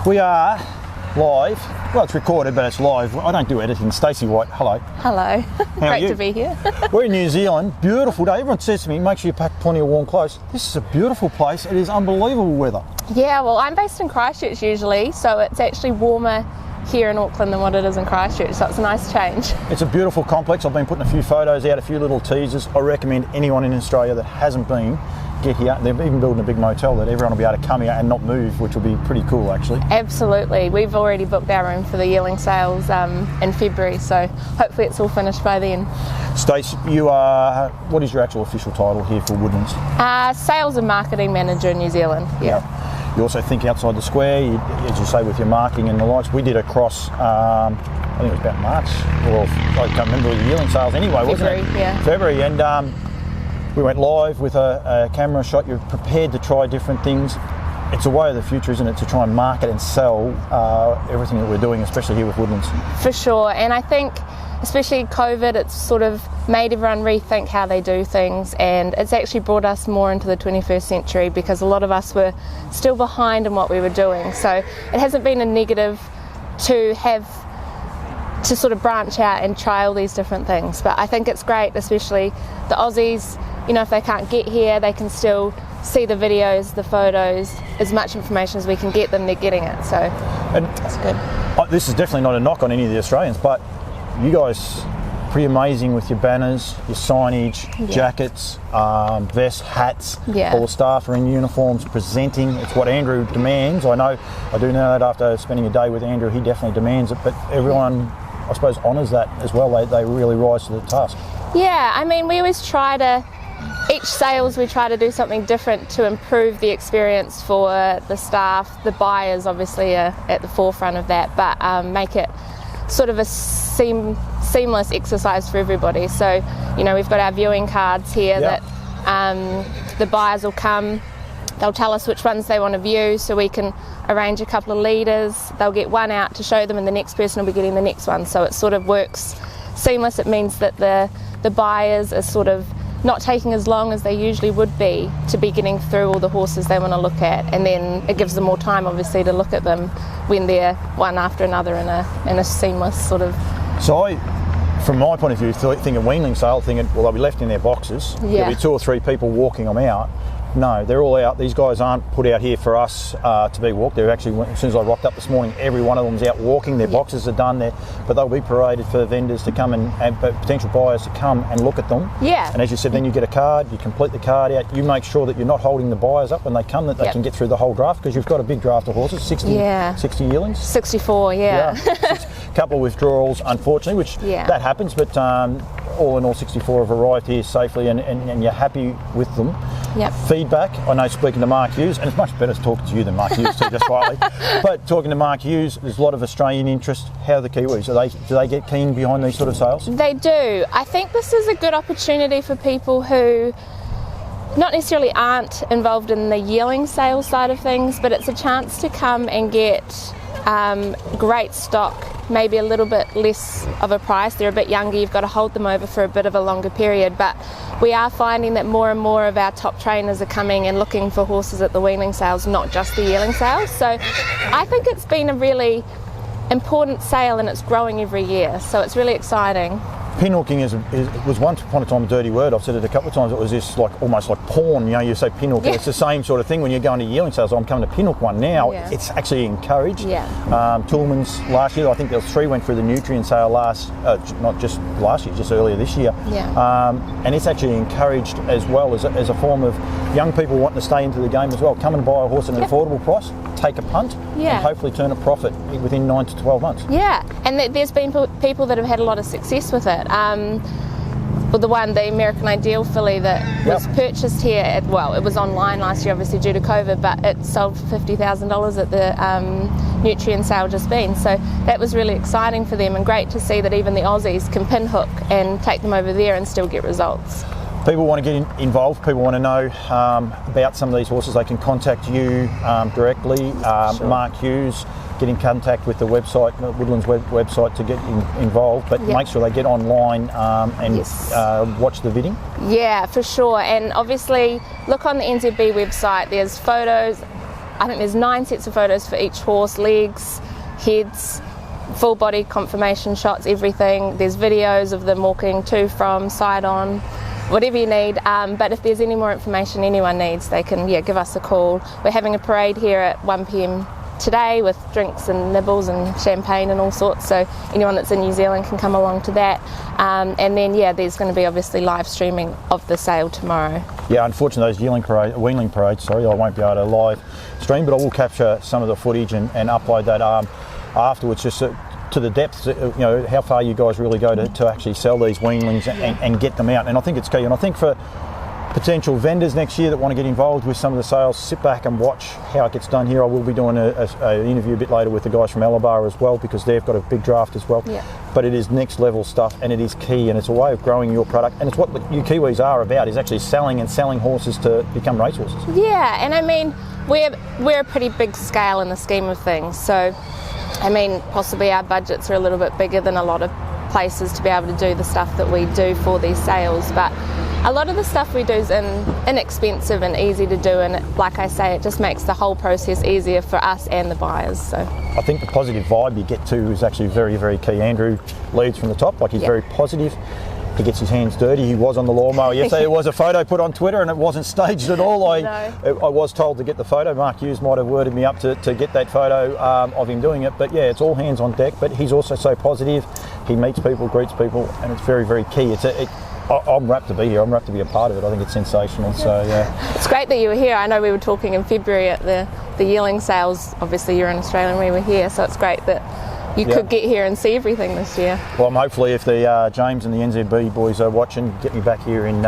We are live. Well, it's recorded, but it's live. I don't do editing. Stacey White, hello. Hello. Great to be here. We're in New Zealand. Beautiful day. Everyone says to me, make sure you pack plenty of warm clothes. This is a beautiful place. It is unbelievable weather. Yeah, well, I'm based in Christchurch usually, so it's actually warmer here in Auckland than what it is in Christchurch, so it's a nice change. It's a beautiful complex. I've been putting a few photos out, a few little teasers. I recommend anyone in Australia that hasn't been, get here. They're even building a big motel that everyone will be able to come here and not move, which will be pretty cool actually. Absolutely. We've already booked our room for the Weanling Sales in February, so hopefully it's all finished by then. Stace, you are, what is your actual official title here for Woodlands? Sales and Marketing Manager in New Zealand, yeah. You also think outside the square, as you say, with your marketing and the lights. We did a cross, I think it was about March, or I can't remember the Weanling Sales anyway, February, wasn't it? Yeah. February, and we went live with a camera shot. You're prepared to try different things. It's a way of the future, isn't it, to try and market and sell everything that we're doing, especially here with Woodlands. For sure, and I think especially COVID, it's sort of made everyone rethink how they do things, and it's actually brought us more into the 21st century because a lot of us were still behind in what we were doing. So it hasn't been a negative to have to sort of branch out and try all these different things, but I think it's great, especially the Aussies, you know, if they can't get here, they can still see the videos, the photos, as much information as we can get them, they're getting it, so that's good. This is definitely not a knock on any of the Australians, but you guys pretty amazing with your banners, your signage, jackets, vests, hats. All the staff are in uniforms presenting. It's what Andrew demands. I do know that after spending a day with Andrew, he definitely demands it, but everyone, I suppose, honours that as well. They really rise to the task. Yeah, I mean, we always try to, each sales we try to do something different to improve the experience for the staff. The buyers obviously are at the forefront of that, but make it sort of a seamless exercise for everybody. So, you know, we've got our viewing cards here that the buyers will come, they'll tell us which ones they want to view, so we can arrange a couple of leaders. They'll get one out to show them and the next person will be getting the next one, so it sort of works seamless. It means that the buyers are sort of not taking as long as they usually would be to be getting through all the horses they want to look at, and then it gives them more time obviously to look at them when they're one after another in a seamless sort of. So from my point of view, thinking Weanling Sale, thinking, well, they'll be left in their boxes. There'll be 2 or 3 people walking them out. No, they're all out. These guys aren't put out here for us to be walked. They're actually, as soon as I rocked up this morning, every one of them's out walking. Their boxes are done there, but they'll be paraded for vendors to come and potential buyers to come and look at them. Yeah. And as you said, then you get a card, you complete the card out, you make sure that you're not holding the buyers up when they come, that they can get through the whole draft, because you've got a big draft of horses, 60 yearlings? 64, a couple of withdrawals, unfortunately, which that happens, but all in all 64 have arrived here safely, and you're happy with them. Feedback, I know, speaking to Mark Hughes, and it's much better talking to you than Mark Hughes too, just quietly, but talking to Mark Hughes, there's a lot of Australian interest. How are the Kiwis? Do they get keen behind these sort of sales? They do. I think this is a good opportunity for people who not necessarily aren't involved in the yearling sales side of things, but it's a chance to come and get great stock, maybe a little bit less of a price. They're a bit younger, you've got to hold them over for a bit of a longer period, but we are finding that more and more of our top trainers are coming and looking for horses at the Weanling Sales, not just the yearling sales. So I think it's been a really important sale, and it's growing every year, so it's really exciting. Pinhooking was once upon a time a dirty word. I've said it a couple of times. It was just like almost like porn. You know, you say pinhook, and it's the same sort of thing when you're going to yearling sales. I'm coming to pinhook one now. It's actually encouraged. Toolman's last year, I think there was 3 went through the nutrient sale not just last year, just earlier this year. And it's actually encouraged as well as a form of young people wanting to stay into the game as well. Come and buy a horse at an affordable price, take a punt, and hopefully turn a profit within 9 to 12 months. And there's been people that have had a lot of success with it. Well, the American Ideal filly that was purchased here, it was online last year obviously due to COVID, but it sold for $50,000 at the nutrient sale just been, so that was really exciting for them, and great to see that even the Aussies can pinhook and take them over there and still get results. People want to get involved, people want to know about some of these horses, they can contact you directly, Mark Hughes. Get in contact with the website, Woodlands website, to get involved, but make sure they get online and watch the bidding. Yeah, for sure, and obviously look on the NZB website. There's photos I think there's 9 sets of photos for each horse, legs, heads, full body confirmation shots, everything. There's videos of them walking to, from, side on, whatever you need. But if there's any more information anyone needs, they can give us a call. We're having a parade here at 1 p.m. today with drinks and nibbles and champagne and all sorts, so anyone that's in New Zealand can come along to that. And then there's going to be obviously live streaming of the sale tomorrow. Yeah, unfortunately those Weanling parades, I won't be able to live stream, but I will capture some of the footage and upload that afterwards, just to the depths, how far you guys really go to actually sell these weanlings and get them out. And I think it's key, and I think for potential vendors next year that want to get involved with some of the sales, sit back and watch how it gets done here. I will be doing an interview a bit later with the guys from Alabar as well, because they've got a big draft as well. Yeah. But it is next level stuff, and it is key, and it's a way of growing your product, and it's what you Kiwis are about, is actually selling horses to become racehorses. Yeah, and I mean, we're a pretty big scale in the scheme of things, so I mean, possibly our budgets are a little bit bigger than a lot of places to be able to do the stuff that we do for these sales, but a lot of the stuff we do is inexpensive and easy to do, and like I say, it just makes the whole process easier for us and the buyers. So I think the positive vibe you get to is actually very, very key. Andrew leads from the top, he's very positive. He gets his hands dirty. He was on the lawnmower yesterday. There was a photo put on Twitter and it wasn't staged at all. I was told to get the photo. Mark Hughes might have worded me up to get that photo of him doing it. But yeah, it's all hands on deck. But he's also so positive. He meets people, greets people, and it's very, very key. I'm rapt to be here. I'm rapt to be a part of it. I think it's sensational. So yeah, it's great that you were here. I know we were talking in February at the Weanling Sales. Obviously, you're in Australia and we were here, so it's great that you could get here and see everything this year. Well, hopefully if the James and the NZB boys are watching, get me back here in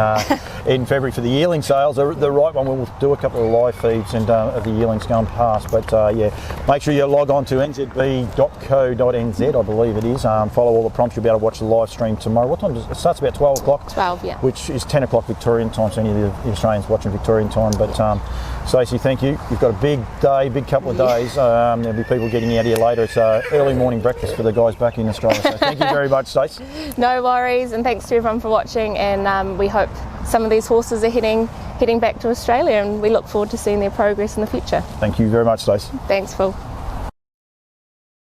February for the yearling sales. The right one, we'll do a couple of live feeds and of the yearlings going past. But make sure you log on to nzb.co.nz, I believe it is. Follow all the prompts. You'll be able to watch the live stream tomorrow. What time does it start? About 12 o'clock? 12, yeah. Which is 10 o'clock Victorian time, so any of the Australians watching Victorian time. But Stacey, thank you. You've got a big day, big couple of days. There'll be people getting out here later. It's early morning breakfast for the guys back in Australia. So thank you very much, Stacey. No worries, and thanks to everyone for watching. And we hope some of these horses are heading back to Australia, and we look forward to seeing their progress in the future. Thank you very much, Stacey. Thanks, Phil.